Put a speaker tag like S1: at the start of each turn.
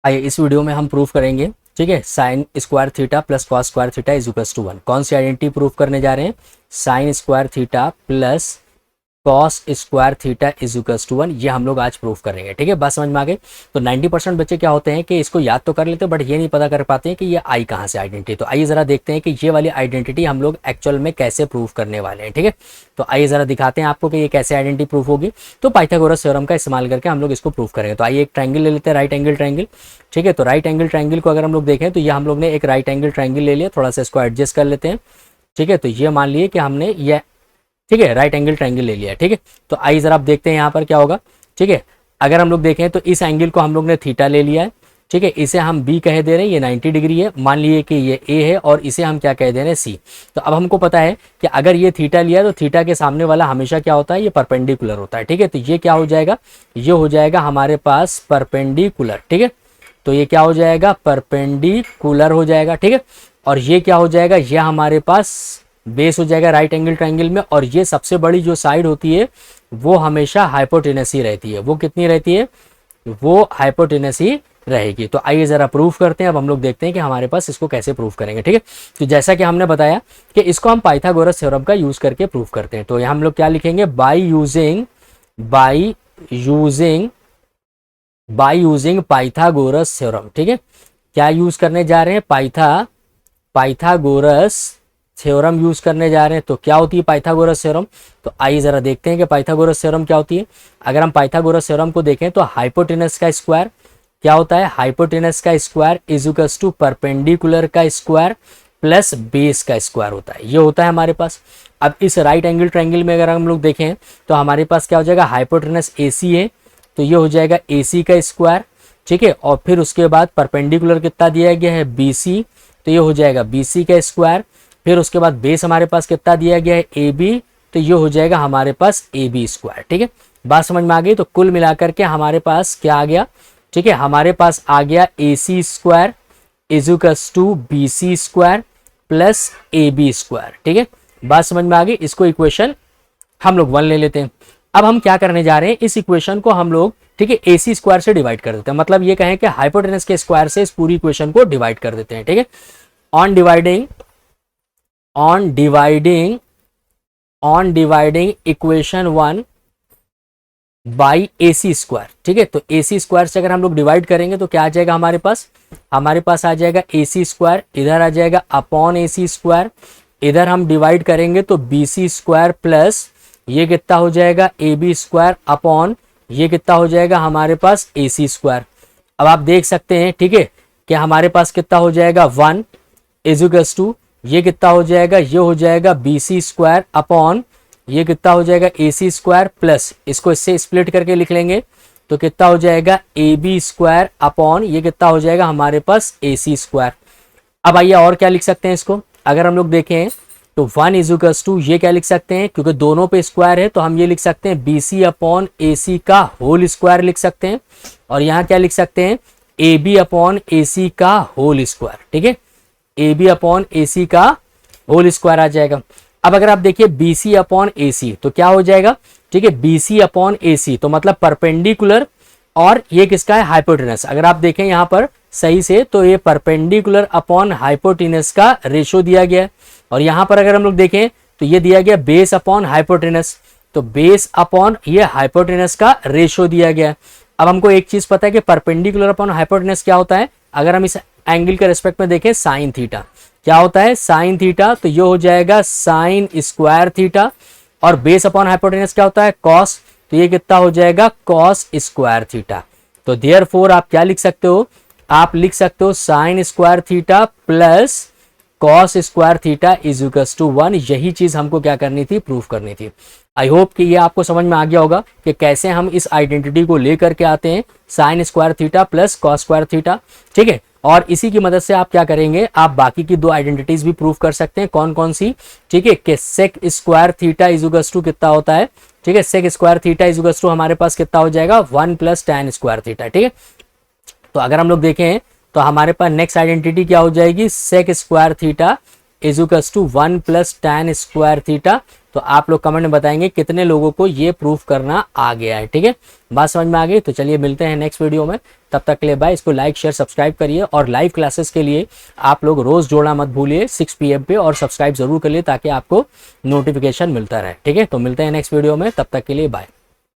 S1: आइए इस वीडियो में हम प्रूफ करेंगे, ठीक है, sine square theta plus cos square theta is equals to 1। कौन सी आइडेंटिटी प्रूफ करने जा रहे हैं? Sine square theta plus cos square theta is equals to 1। ये हम लोग आज प्रूफ करेंगे, ठीक है। बात समझ में आ गई? तो 90% बच्चे क्या होते हैं कि इसको याद तो कर लेते हैं बट ये नहीं पता कर पाते हैं कि ये आई कहाँ से आइडेंटिटी। तो आइए ज़रा देखते हैं कि ये वाली आइडेंटिटी हम लोग एक्चुअल में कैसे प्रूफ करने वाले हैं, ठीक है। तो आइए ज़रा दिखाते हैं आपको कि ये कैसे आइडेंटिटी प्रूफ होगी। तो पाइथागोरस थ्योरम का इस्तेमाल करके हम लोग इसको प्रूफ करेंगे। तो आइए एक ट्रायंगल ले लेते हैं, राइट एंगल ट्रायंगल, ठीक है। तो राइट एंगल ट्रायंगल को अगर हम लोग देखें तो ये हम लोग ने एक राइट एंगल ट्रायंगल ले लिया, थोड़ा सा इसको एडजस्ट कर लेते हैं, ठीक है। तो ये मान लिए कि हमने ये, ठीक है, राइट एंगल ट्रायंगल ले लिया, ठीक है। तो आइए जरा आप देखते हैं यहाँ पर क्या होगा, ठीक है। अगर हम लोग देखें तो इस एंगल को हम लोग ने थीटा ले लिया है, ठीक है। इसे हम बी कह दे रहे हैं, ये 90 डिग्री है। मान लिए कि ये ए है और इसे हम क्या कह दे रहे हैं, सी। तो अब हमको पता है कि अगर ये थीटा लिया तो थीटा के सामने वाला हमेशा क्या होता है, ये परपेंडिकुलर होता है, ठीक है। तो ये क्या हो जाएगा, ये हो जाएगा हमारे पास परपेंडिकुलर, ठीक है। तो ये क्या हो जाएगा, परपेंडिकुलर हो जाएगा, ठीक है। और ये क्या हो जाएगा, ये हमारे पास बेस हो जाएगा राइट एंगल ट्रायंगल में। और ये सबसे बड़ी जो साइड होती है वो हमेशा हाइपोटेनस ही रहती है। वो कितनी रहती है, वो हाइपोटेनस ही रहेगी। तो आइए जरा प्रूफ करते हैं। अब हम लोग देखते हैं कि हमारे पास इसको कैसे प्रूफ करेंगे, ठीक है। तो जैसा कि हमने बताया कि इसको हम पाइथागोरस थ्योरम का यूज करके प्रूफ करते हैं। तो यहाँ हम लोग क्या लिखेंगे, बाय यूजिंग पाइथागोरस थ्योरम, ठीक है। क्या यूज करने जा रहे हैं, पाइथागोरस थ्योरम यूज करने जा रहे हैं। तो क्या होती है पाइथागोरस थ्योरम? तो आइए जरा देखते हैं कि पाइथागोरस थ्योरम क्या होती है। अगर हम पाइथागोरस थ्योरम को देखें तो हाइपोटेनस का स्क्वायर क्या होता है, हाइपोटेनस का square is equals to perpendicular का स्क्वायर प्लस बेस का स्क्वायर होता है। ये होता है हमारे पास। अब इस राइट एंगल ट्रायंगल में अगर हम लोग देखें तो हमारे पास क्या हो जाएगा, हाइपोटेनस AC है तो ये हो जाएगा AC का स्क्वायर, ठीक है। और फिर उसके बाद परपेंडिकुलर कितना दिया गया है, BC, तो ये हो जाएगा BC का स्क्वायर। फिर उसके बाद बेस हमारे पास कितना दिया गया है, AB, तो ये हो जाएगा हमारे पास AB स्क्वायर, ठीक है। बात समझ में आ गई? तो कुल मिलाकर के हमारे पास क्या आ गया, ठीक है, हमारे पास आ गया AC square is equals to BC square plus AB square, ठीक है। बात समझ में आ गई? इसको इक्वेशन हम लोग 1 ले लेते हैं। अब हम क्या करने जा रहे हैं, इस इक्वेशन को हम लोग, ठीक है, AC स्क्वायर से डिवाइड कर देते हैं। मतलब ये कहें कि हाइपोटेनस के स्क्वायर से इस पूरी इक्वेशन को डिवाइड कर देते हैं, ठीक है। On dividing equation 1 by AC square, ठीक है। तो AC स्क्वायर से अगर हम लोग डिवाइड करेंगे तो क्या आ जाएगा हमारे पास आ जाएगा AC स्क्वायर, इधर आ जाएगा अपॉन AC स्क्वायर, इधर हम डिवाइड करेंगे तो BC स्क्वायर प्लस ये कितना हो जाएगा, AB स्क्वायर अपॉन ये कितना हो जाएगा हमारे पास AC स्क्वायर। अब आप देख सकते हैं, ठीक है, कि हमारे पास कितना हो जाएगा 1 इज इक्वल्स टू ये कितना हो जाएगा, ये हो जाएगा BC स्क्वायर अपॉन ये कितना हो जाएगा AC स्क्वायर प्लस इसको इससे स्प्लिट करके लिख लेंगे तो कितना हो जाएगा AB स्क्वायर अपॉन ये कितना हो जाएगा हमारे पास AC स्क्वायर। अब आइए और क्या लिख सकते हैं इसको, अगर हम लोग देखें तो 1 इज इक्वल्स टू ये क्या लिख सकते हैं, क्योंकि दोनों पे स्क्वायर है तो हम ये लिख सकते हैं BC अपॉन AC का होल स्क्वायर लिख सकते हैं। और यहाँ क्या लिख सकते हैं, AB अपॉन AC का होल स्क्वायर, ठीक है, AB अपॉन AC का होल स्क्वायर आ जाएगा। अब अगर आप देखिए BC अपॉन AC तो क्या हो जाएगा, ठीक है, BC अपॉन AC तो मतलब परपेंडिकुलर और ये किसका है, हाइपोटेनस। अगर आप देखें यहाँ पर सही से तो ये परपेंडिकुलर अपॉन हाइपोटेनस का रेशो दिया गया है। और यहाँ पर अगर हम लोग देखें तो ये दिया गया बेस अपॉन हाइपोटेनस, तो बेस अपॉन ये हाइपोटेनस का रेशो दिया गया है। अब हमको एक चीज पता है कि परपेंडिकुलर अपॉन हाइपोटेनस क्या होता है। अगर हम इस एंगल के रेस्पेक्ट में देखें साइन थीटा क्या होता है, साइन थीटा, तो ये हो जाएगा साइन स्क्वायर थीटा। और बेस अपॉन हाइपोटेनस क्या होता है, कॉस, तो ये कितना हो जाएगा कॉस स्क्वायर थीटा। तो देयरफॉर आप क्या लिख सकते हो, आप लिख सकते हो sine square theta plus cos square theta is equals to 1। यही चीज हमको क्या करनी थी, प्रूफ करनी थी। आई होप कि ये आपको समझ में आ गया होगा कि कैसे हम इस आइडेंटिटी को लेकर के आते हैं, sine square theta plus cos square theta, ठीक है। और इसी की मदद से आप क्या करेंगे, आप बाकी की 2 आइडेंटिटीज भी प्रूफ कर सकते हैं। कौन कौन सी, ठीक है, कि sec square theta is equals to कितना होता है, ठीक है, sec square theta is equals to हमारे पास कितना हो जाएगा 1 प्लस टैन स्क्वायर थीटा, ठीक है। तो अगर हम लोग देखें तो हमारे पास नेक्स्ट आइडेंटिटी क्या हो जाएगी, sec square theta is equals to 1 plus tan square theta. तो आप लोग कमेंट में बताएंगे कितने लोगों को ये प्रूफ करना आ गया है। ठीक है, बात समझ में आ गई? तो चलिए मिलते हैं नेक्स्ट वीडियो में, तब तक के लिए बाय। इसको लाइक शेयर सब्सक्राइब करिए और लाइव क्लासेस के लिए आप लोग रोज जोड़ना मत भूलिए 6 PM पे, और सब्सक्राइब जरूर करिए ताकि आपको नोटिफिकेशन मिलता रहे। ठीक है, तो मिलते हैं नेक्स्ट वीडियो में, तब तक के लिए बाय।